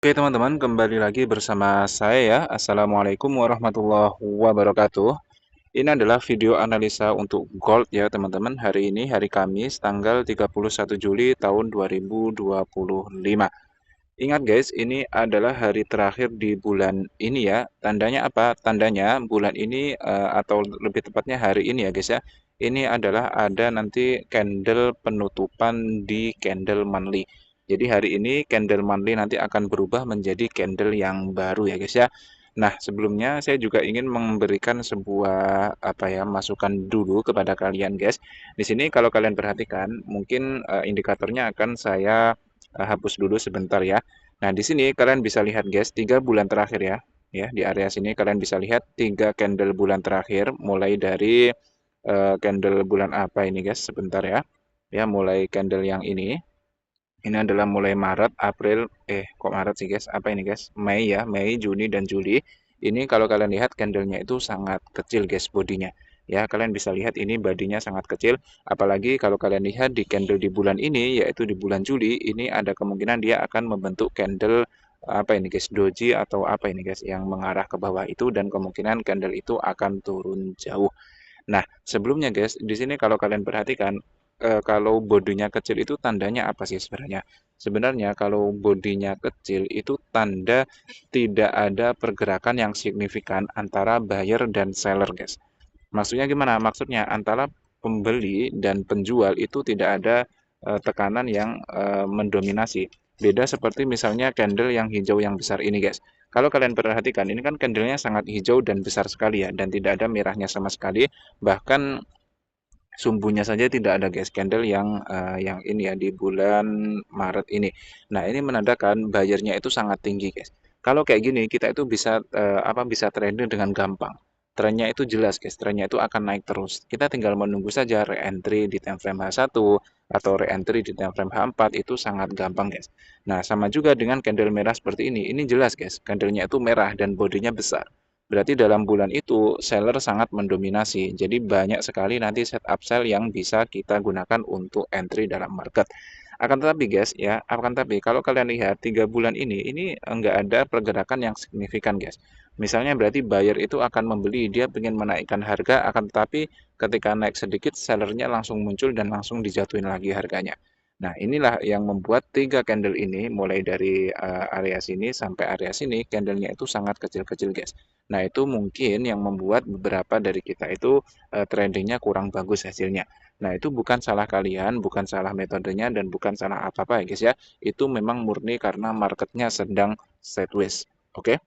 Oke teman-teman, kembali lagi bersama saya ya. Assalamualaikum warahmatullahi wabarakatuh. Ini adalah video analisa untuk gold ya teman-teman. Hari ini hari Kamis tanggal 31 Juli tahun 2025. Ingat guys, ini adalah hari terakhir di bulan ini ya. Tandanya apa? Tandanya bulan ini atau lebih tepatnya hari ini ya guys ya. Ini adalah ada nanti candle penutupan di candle monthly. Jadi hari ini candle monthly nanti akan berubah menjadi candle yang baru ya guys ya. Nah, sebelumnya saya juga ingin memberikan sebuah apa ya, masukan dulu kepada kalian guys. Di sini kalau kalian perhatikan, mungkin indikatornya akan saya hapus dulu sebentar ya. Nah, di sini kalian bisa lihat guys, 3 bulan terakhir ya. Ya, di area sini kalian bisa lihat 3 candle bulan terakhir mulai dari candle bulan apa ini guys? Sebentar ya. Ya, mulai candle yang ini. Ini adalah mulai Maret, April, kok Maret sih guys? Apa ini guys? Mei ya, Mei, Juni dan Juli. Ini kalau kalian lihat candlenya itu sangat kecil guys bodinya. Ya, kalian bisa lihat ini bodinya sangat kecil. Apalagi kalau kalian lihat di candle di bulan ini, yaitu di bulan Juli, ini ada kemungkinan dia akan membentuk candle apa ini guys, doji atau apa ini guys, yang mengarah ke bawah itu dan kemungkinan candle itu akan turun jauh. Nah, sebelumnya guys, di sini kalau kalian perhatikan, kalau bodinya kecil itu tandanya apa sih sebenarnya? Sebenarnya kalau bodinya kecil itu tanda tidak ada pergerakan yang signifikan antara buyer dan seller guys. Maksudnya gimana? Maksudnya antara pembeli dan penjual itu tidak ada tekanan yang mendominasi. Beda seperti misalnya candle yang hijau yang besar ini, guys. Kalau kalian perhatikan, ini kan candlenya sangat hijau dan besar sekali ya, dan tidak ada merahnya sama sekali. Bahkan sumbunya saja tidak ada guys, candle yang ini ya di bulan Maret ini. Nah, ini menandakan bayarnya itu sangat tinggi guys. Kalau kayak gini kita itu bisa bisa trading dengan gampang. Trennya itu jelas guys, trennya itu akan naik terus. Kita tinggal menunggu saja re-entry di time frame H1 atau re-entry di time frame H4 itu sangat gampang guys. Nah, sama juga dengan candle merah seperti ini. Ini jelas guys, candlenya itu merah dan bodinya besar. Berarti dalam bulan itu seller sangat mendominasi. Jadi banyak sekali nanti setup sell yang bisa kita gunakan untuk entry dalam market. Akan tetapi guys ya, akan tetapi kalau kalian lihat 3 bulan ini enggak ada pergerakan yang signifikan guys. Misalnya berarti buyer itu akan membeli, dia ingin menaikkan harga, akan tetapi ketika naik sedikit sellernya langsung muncul dan langsung dijatuhin lagi harganya. Nah, inilah yang membuat 3 candle ini mulai dari area sini sampai area sini, candlenya itu sangat kecil-kecil guys. Nah, itu mungkin yang membuat beberapa dari kita itu tradingnya kurang bagus hasilnya. Nah, itu bukan salah kalian, bukan salah metodenya, dan bukan salah apa-apa ya guys ya. Itu memang murni karena marketnya sedang sideways. Oke?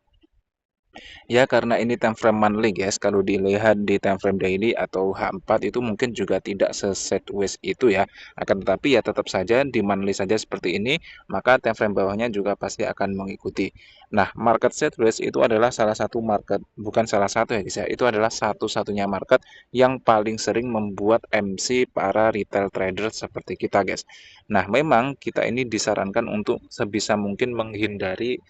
Ya, karena ini time frame monthly guys, kalau dilihat di time frame daily atau H4 itu mungkin juga tidak se-sideways itu ya. Akan tetapi ya tetap saja di monthly saja seperti ini, maka time frame bawahnya juga pasti akan mengikuti. Nah, market sideways itu adalah salah satu market, bukan salah satu ya guys ya, itu adalah satu-satunya market yang paling sering membuat MC para retail trader seperti kita guys. Nah, memang kita ini disarankan untuk sebisa mungkin menghindari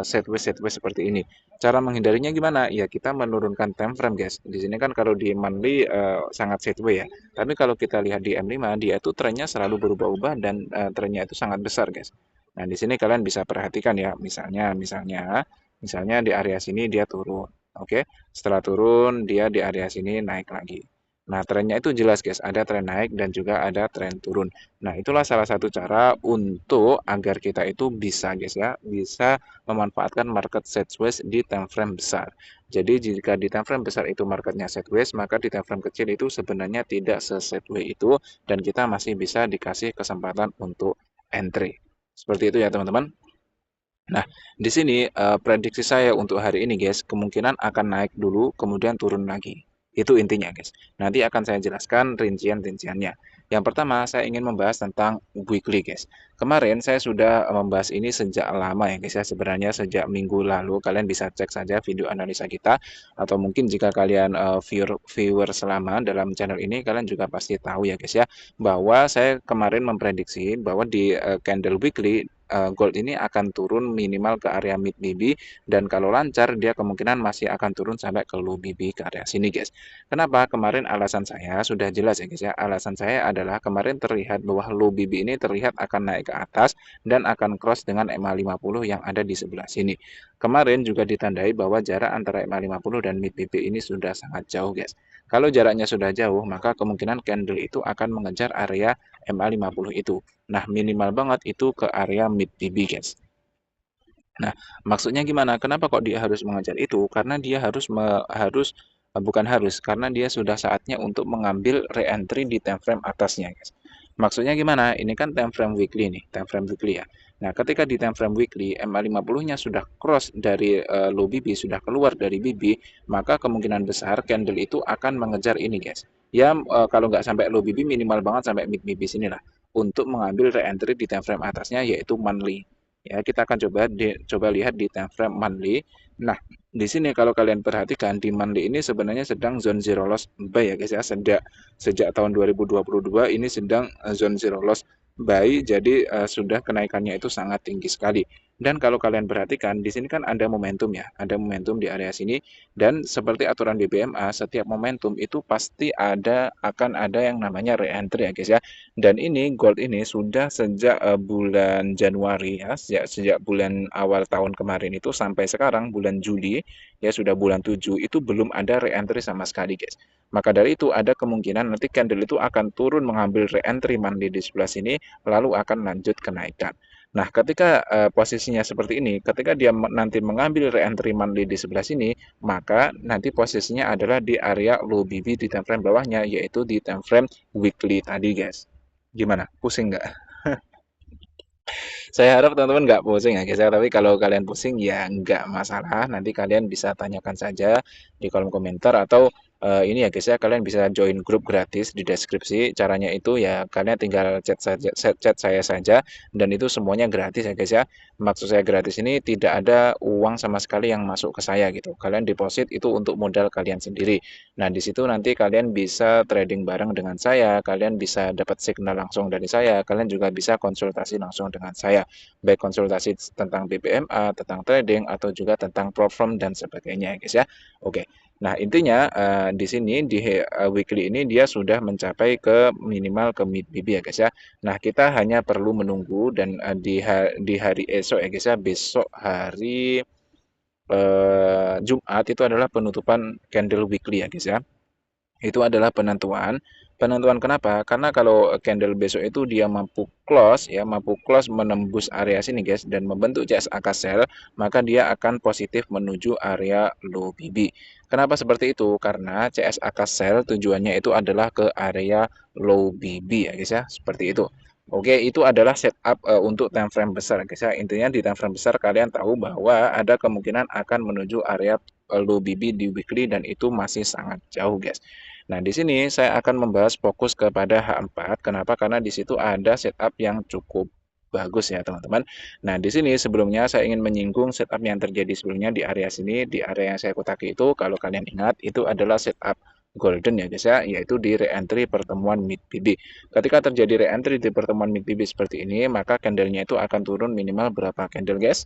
sideways seperti ini. Cara menghindarinya gimana? Ya kita menurunkan time frame guys. Di sini kan kalau di monthly sangat sideways ya. Tapi kalau kita lihat di M5 dia itu trennya selalu berubah-ubah dan trennya itu sangat besar guys. Nah, di sini kalian bisa perhatikan ya, misalnya di area sini dia turun. Oke. Setelah turun dia di area sini naik lagi. Nah, trennya itu jelas guys, ada tren naik dan juga ada tren turun. Nah, itulah salah satu cara untuk agar kita itu bisa guys ya, bisa memanfaatkan market sideways di time frame besar. Jadi jika di time frame besar itu marketnya sideways, maka di time frame kecil itu sebenarnya tidak se-sideways itu dan kita masih bisa dikasih kesempatan untuk entry. Seperti itu ya teman-teman. Nah, di sini prediksi saya untuk hari ini guys, kemungkinan akan naik dulu kemudian turun lagi. Itu intinya guys. Nanti akan saya jelaskan rincian-rinciannya. Yang pertama, saya ingin membahas tentang weekly guys. Kemarin saya sudah membahas ini sejak lama ya guys ya. Sebenarnya sejak minggu lalu kalian bisa cek saja video analisa kita atau mungkin jika kalian viewer selama dalam channel ini kalian juga pasti tahu ya guys ya bahwa saya kemarin memprediksi bahwa di candle weekly gold ini akan turun minimal ke area mid BB, dan kalau lancar dia kemungkinan masih akan turun sampai ke low BB ke area sini guys. Kenapa? Kemarin alasan saya sudah jelas ya guys ya. Alasan saya adalah kemarin terlihat bahwa low BB ini terlihat akan naik ke atas dan akan cross dengan MA50 yang ada di sebelah sini. Kemarin juga ditandai bahwa jarak antara MA50 dan mid BB ini sudah sangat jauh guys. Kalau jaraknya sudah jauh, maka kemungkinan candle itu akan mengejar area MA50 itu. Nah, minimal banget itu ke area mid BB guys. Nah, maksudnya gimana? Kenapa kok dia harus mengejar itu? Karena dia bukan harus, karena dia sudah saatnya untuk mengambil re-entry di time frame atasnya, guys. Maksudnya gimana? Ini kan time frame weekly nih, time frame weekly ya. Nah, ketika di time frame weekly MA50-nya sudah cross dari low BB, sudah keluar dari BB, maka kemungkinan besar candle itu akan mengejar ini, guys. Ya, kalau nggak sampai low BB, minimal banget sampai mid BB sinilah untuk mengambil re-entry di time frame atasnya, yaitu monthly. Ya, kita akan coba lihat di time frame monthly. Nah, di sini kalau kalian perhatikan di monthly ini sebenarnya sedang zone zero loss buy ya guys ya. Sejak tahun 2022 ini sedang zone zero loss buy, jadi sudah kenaikannya itu sangat tinggi sekali. Dan kalau kalian perhatikan di sini kan ada momentum ya, ada momentum di area sini, dan seperti aturan BBMA setiap momentum itu pasti akan ada yang namanya re-entry ya guys ya. Dan ini gold ini sudah sejak bulan Januari ya, sejak bulan awal tahun kemarin itu sampai sekarang bulan Juli ya, sudah bulan 7 itu belum ada re-entry sama sekali guys. Maka dari itu ada kemungkinan nanti candle itu akan turun mengambil re-entry monthly di sebelah sini lalu akan lanjut kenaikan. Nah, ketika posisinya seperti ini, ketika dia nanti mengambil re-entry monthly di sebelah sini, maka nanti posisinya adalah di area low BB di time frame bawahnya, yaitu di time frame weekly tadi guys. Gimana? Pusing nggak? Saya harap teman-teman nggak pusing ya guys ya, tapi kalau kalian pusing ya nggak masalah, nanti kalian bisa tanyakan saja di kolom komentar, atau ini ya guys ya, kalian bisa join grup gratis di deskripsi. Caranya itu ya kalian tinggal chat saya saja, dan itu semuanya gratis ya guys ya. Maksud saya gratis ini tidak ada uang sama sekali yang masuk ke saya gitu. Kalian deposit itu untuk modal kalian sendiri. Nah, di situ nanti kalian bisa trading bareng dengan saya, kalian bisa dapat signal langsung dari saya, kalian juga bisa konsultasi langsung dengan saya, baik konsultasi tentang BPMA, tentang trading, atau juga tentang platform dan sebagainya, guys ya. Oke. Nah, intinya di sini di weekly ini dia sudah mencapai ke minimal ke mid BB ya, guys ya. Nah, kita hanya perlu menunggu, dan di hari esok ya, guys ya, besok hari Jumat itu adalah penutupan candle weekly ya, guys ya. Itu adalah penentuan. Penentuan kenapa? Karena kalau candle besok itu dia mampu close menembus area sini guys dan membentuk CSAK sell, maka dia akan positif menuju area low BB. Kenapa seperti itu? Karena CSAK sell tujuannya itu adalah ke area low BB ya guys ya, seperti itu. Oke, itu adalah setup untuk time frame besar guys ya. Intinya di time frame besar kalian tahu bahwa ada kemungkinan akan menuju area low BB di weekly, dan itu masih sangat jauh guys. Nah, di sini saya akan membahas fokus kepada H4. Kenapa? Karena di situ ada setup yang cukup bagus ya, teman-teman. Nah, di sini sebelumnya saya ingin menyinggung setup yang terjadi sebelumnya di area sini, di area yang saya kotaki itu, kalau kalian ingat, itu adalah setup golden ya guys ya, yaitu di re-entry pertemuan mid BB. Ketika terjadi re-entry di pertemuan mid BB seperti ini, maka candlenya itu akan turun minimal berapa candle guys?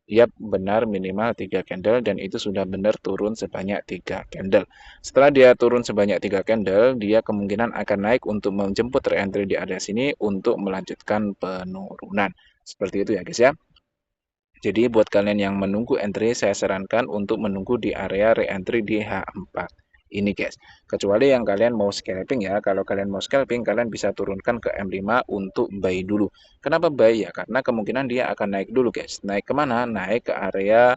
Yap, benar, minimal 3 candle, dan itu sudah benar turun sebanyak 3 candle. Setelah dia turun sebanyak 3 candle, dia kemungkinan akan naik untuk menjemput re-entry di area sini untuk melanjutkan penurunan. Seperti itu ya guys ya. Jadi buat kalian yang menunggu entry, saya sarankan untuk menunggu di area re-entry di H4 ini guys. Kecuali yang kalian mau scalping ya. Kalau kalian mau scalping, kalian bisa turunkan ke M5 untuk buy dulu. Kenapa buy ya? Karena kemungkinan dia akan naik dulu guys. Naik kemana? Naik ke area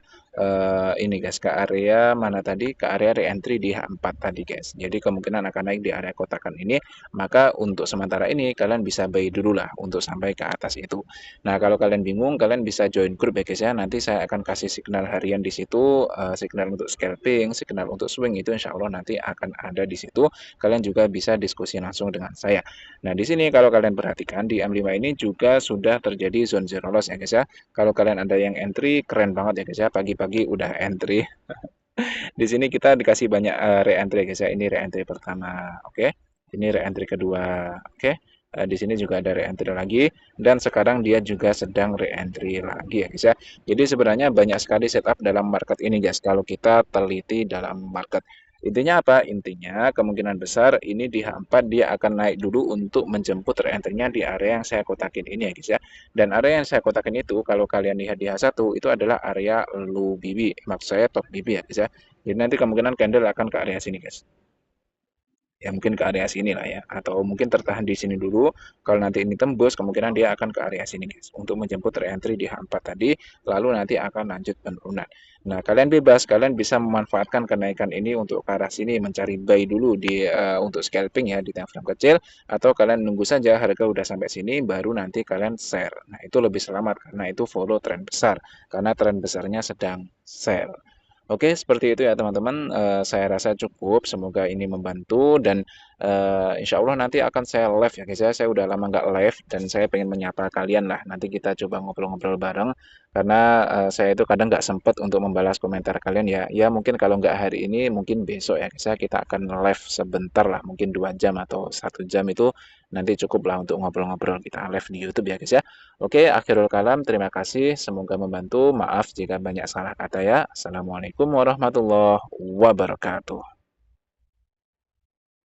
ini guys, ke area mana tadi? Ke area re-entry di H4 tadi guys. Jadi kemungkinan akan naik di area kotakan ini. Maka untuk sementara ini kalian bisa buy dulu lah untuk sampai ke atas itu. Nah, kalau kalian bingung, kalian bisa join grup ya guys ya. Nanti saya akan kasih signal harian di situ, signal untuk scalping, signal untuk swing, itu insya Allah nanti akan ada di situ. Kalian juga bisa diskusi langsung dengan saya. Nah, di sini kalau kalian perhatikan di M5 ini juga sudah terjadi zone zero loss ya guys ya. Kalau kalian ada yang entry, keren banget ya guys ya. Pagi-pagi udah entry. Di sini kita dikasih banyak re-entry guys ya. Ini re-entry pertama, oke. Ini re-entry kedua, oke. Di sini juga ada re-entry lagi, dan sekarang dia juga sedang re-entry lagi ya guys ya. Jadi sebenarnya banyak sekali setup dalam market ini guys, kalau kita teliti dalam market. Intinya apa? Intinya kemungkinan besar ini di H4 dia akan naik dulu untuk menjemput re-entry-nya di area yang saya kotakin ini ya guys ya. Dan area yang saya kotakin itu kalau kalian lihat di H1 itu adalah area low BB, maksud saya top BB ya guys ya. Jadi nanti kemungkinan candle akan ke area sini guys. Ya mungkin ke area sini lah ya, atau mungkin tertahan di sini dulu. Kalau nanti ini tembus kemungkinan dia akan ke area sini guys untuk menjemput re-entry di H4 tadi, lalu nanti akan lanjut penurunan. Nah kalian bebas, kalian bisa memanfaatkan kenaikan ini untuk ke arah sini, mencari buy dulu di untuk scalping ya di time frame kecil, atau kalian nunggu saja harga udah sampai sini baru nanti kalian share. Nah itu lebih selamat karena itu follow tren besar, karena tren besarnya sedang sell. Oke, seperti itu ya teman-teman. Saya rasa cukup. Semoga ini membantu dan insya Allah nanti akan saya live ya guys ya. Saya udah lama nggak live dan saya pengen menyapa kalian lah. Nanti kita coba ngobrol-ngobrol bareng karena saya itu kadang nggak sempet untuk membalas komentar kalian ya. Ya mungkin kalau nggak hari ini, mungkin besok ya guys ya. Kita akan live sebentar lah, mungkin 2 jam atau 1 jam itu nanti cukup lah untuk ngobrol-ngobrol kita live di YouTube ya guys ya. Oke, akhirul kalam, terima kasih. Semoga membantu. Maaf jika banyak salah kata ya. Assalamualaikum warahmatullahi wabarakatuh.